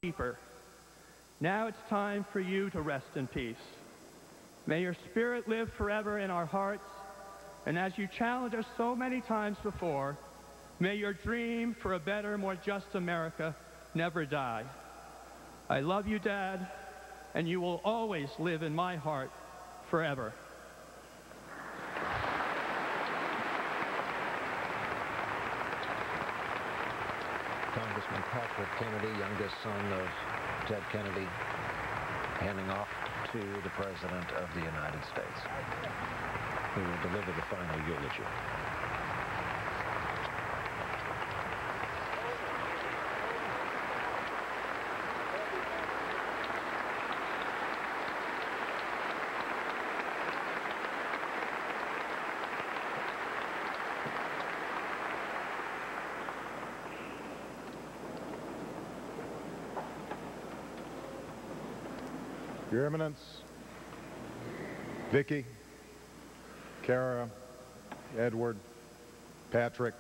deeper. Now it's time for you to rest in peace. May your spirit live forever in our hearts, and as you challenge us so many times before, may your dream for a better, more just America never die. I love you, Dad, and you will always live in my heart forever. Congressman Patrick Kennedy, youngest son of Ted Kennedy, handing off to the President of the United States, who will deliver the final eulogy. Your Eminence, Vicki, Kara, Edward, Patrick,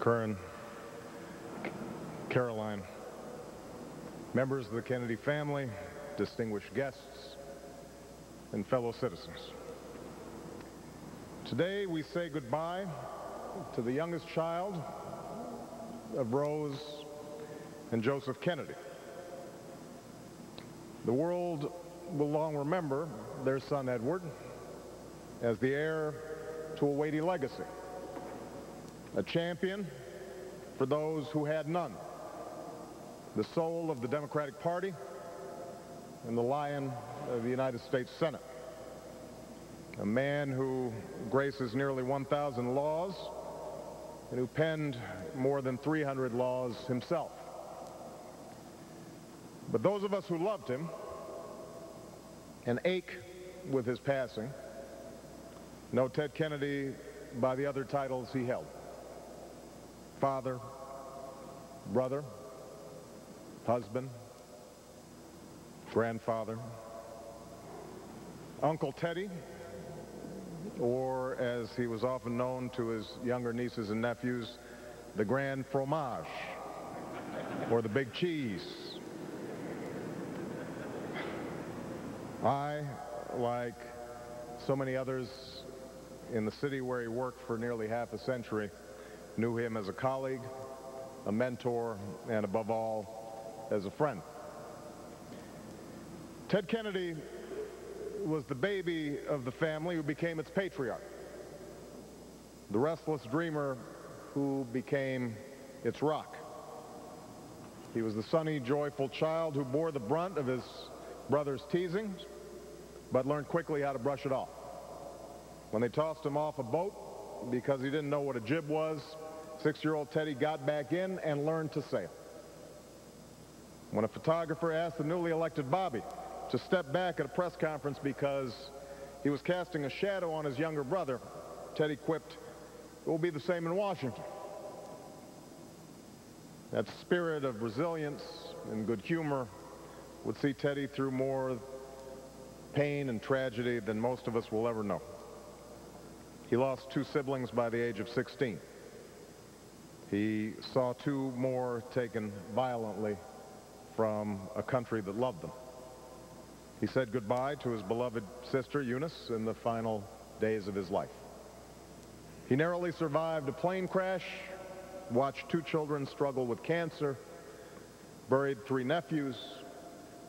Curran, Caroline, members of the Kennedy family, distinguished guests, and fellow citizens. Today we say goodbye to the youngest child of Rose and Joseph Kennedy. The world will long remember their son Edward as the heir to a weighty legacy, a champion for those who had none, the soul of the Democratic Party and the lion of the United States Senate, a man who graces nearly 1,000 laws and who penned more than 300 laws himself. But those of us who loved him and ache with his passing know Ted Kennedy by the other titles he held: father, brother, husband, grandfather, Uncle Teddy, or as he was often known to his younger nieces and nephews, the Grand Fromage, or the Big Cheese. I, like so many others in the city where he worked for nearly half a century, knew him as a colleague, a mentor, and above all, as a friend. Ted Kennedy was the baby of the family who became its patriarch, the restless dreamer who became its rock. He was the sunny, joyful child who bore the brunt of his brother's teasings, but learned quickly how to brush it off. When they tossed him off a boat because he didn't know what a jib was, 6-year-old Teddy got back in and learned to sail. When a photographer asked the newly elected Bobby to step back at a press conference because he was casting a shadow on his younger brother, Teddy quipped, "It will be the same in Washington." That spirit of resilience and good humor would see Teddy through more pain and tragedy than most of us will ever know. He lost 2 siblings by the age of 16. He saw 2 more taken violently from a country that loved them. He said goodbye to his beloved sister Eunice in the final days of his life. He narrowly survived a plane crash, watched 2 children struggle with cancer, buried 3 nephews,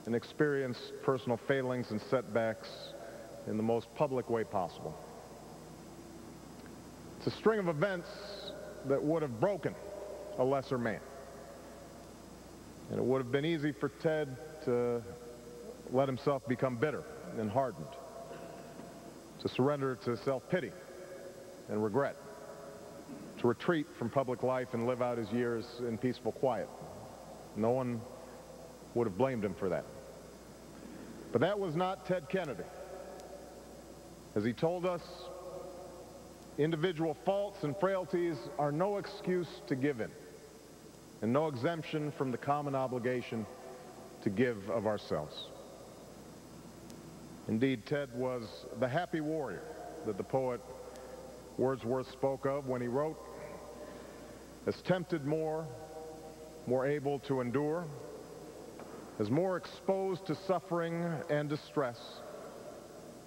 and experienced personal failings and setbacks in the most public way possible. It's a string of events that would have broken a lesser man. And it would have been easy for Ted to let himself become bitter and hardened, to surrender to self-pity and regret, to retreat from public life and live out his years in peaceful quiet. No one would have blamed him for that. But that was not Ted Kennedy. As he told us, individual faults and frailties are no excuse to give in, and no exemption from the common obligation to give of ourselves. Indeed, Ted was the happy warrior that the poet Wordsworth spoke of when he wrote, "As tempted more more able to endure, is more exposed to suffering and distress,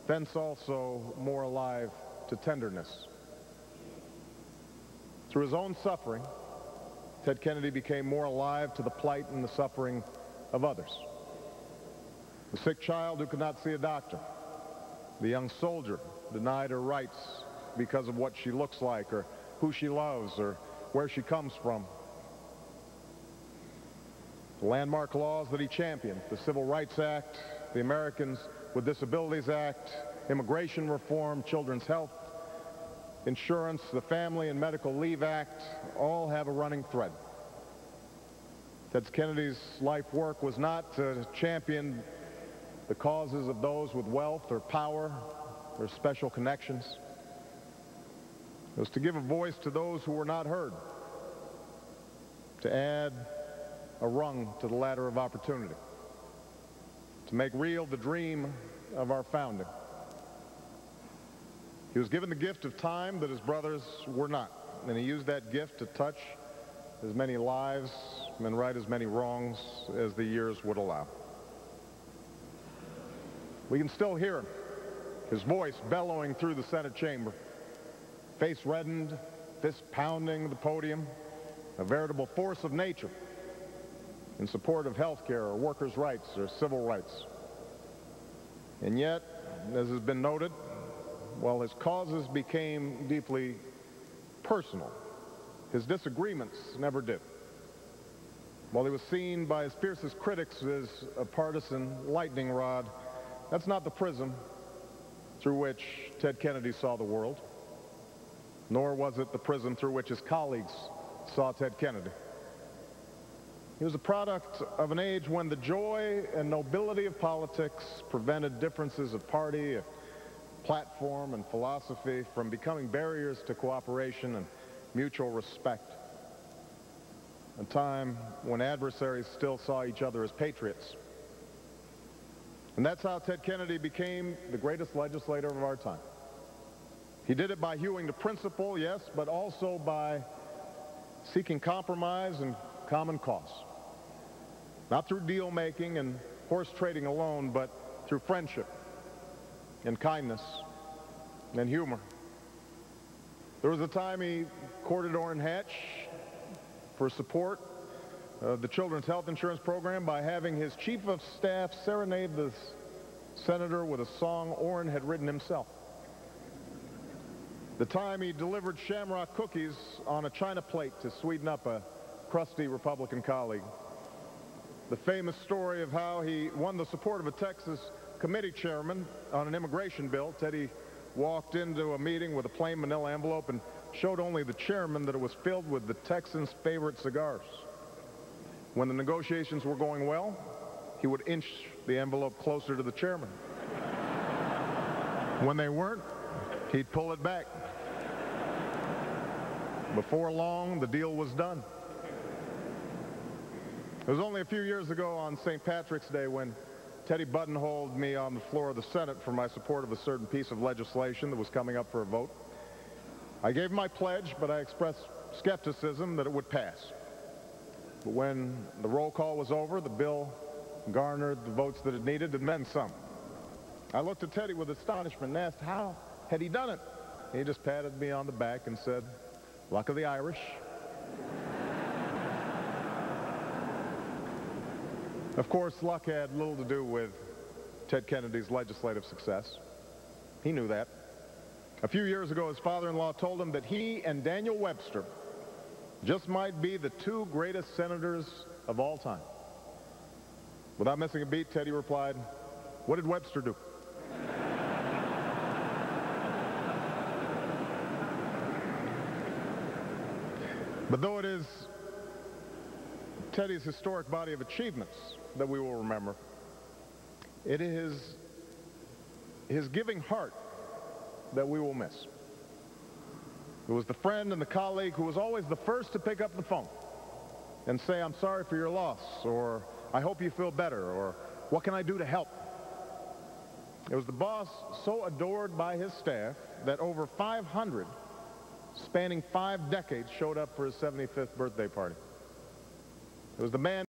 thence also more alive to tenderness. Through his own suffering, Ted Kennedy became more alive to the plight and the suffering of others. The sick child who could not see a doctor, the young soldier denied her rights because of what she looks like or who she loves or where she comes from. The landmark laws that he championed, the Civil Rights Act, the Americans with Disabilities Act, immigration reform, children's health insurance, the Family and Medical Leave Act, all have a running thread. Ted Kennedy's life work was not to champion the causes of those with wealth or power or special connections. It was to give a voice to those who were not heard, to add a rung to the ladder of opportunity, to make real the dream of our founding. He was given the gift of time that his brothers were not, and he used that gift to touch as many lives and right as many wrongs as the years would allow. We can still hear him, his voice bellowing through the Senate chamber, face reddened, fist pounding the podium, a veritable force of nature in support of health care or workers' rights or civil rights. And yet, as has been noted, while his causes became deeply personal, his disagreements never did. While he was seen by his fiercest critics as a partisan lightning rod, that's not the prism through which Ted Kennedy saw the world, nor was it the prism through which his colleagues saw Ted Kennedy. He was a product of an age when the joy and nobility of politics prevented differences of party, platform, and philosophy from becoming barriers to cooperation and mutual respect. A time when adversaries still saw each other as patriots. And that's how Ted Kennedy became the greatest legislator of our time. He did it by hewing to principle, yes, but also by seeking compromise and common cause. Not through deal making and horse trading alone, but through friendship and kindness and humor. There was a time he courted Orrin Hatch for support of the Children's Health Insurance Program by having his chief of staff serenade the senator with a song Orrin had written himself. The time he delivered shamrock cookies on a china plate to sweeten up a crusty Republican colleague. The famous story of how he won the support of a Texas committee chairman on an immigration bill. Teddy walked into a meeting with a plain manila envelope and showed only the chairman that it was filled with the Texans' favorite cigars. When the negotiations were going well, he would inch the envelope closer to the chairman. When they weren't, he'd pull it back. Before long, the deal was done. It was only a few years ago on St. Patrick's Day when Teddy buttonholed me on the floor of the Senate for my support of a certain piece of legislation that was coming up for a vote. I gave my pledge, but I expressed skepticism that it would pass. But when the roll call was over, the bill garnered the votes that it needed and then some. I looked at Teddy with astonishment and asked how had he done it. He just patted me on the back and said, "Luck of the Irish." Of course, luck had little to do with Ted Kennedy's legislative success. He knew that. A few years ago, his father-in-law told him that he and Daniel Webster just might be the two greatest senators of all time. Without missing a beat, Teddy replied, "What did Webster do?" But though it is Teddy's historic body of achievements that we will remember, it is his giving heart that we will miss. It was the friend and the colleague who was always the first to pick up the phone and say, "I'm sorry for your loss," or "I hope you feel better," or "What can I do to help?" It was the boss so adored by his staff that over 500, spanning 5 decades, showed up for his 75th birthday party. It was the man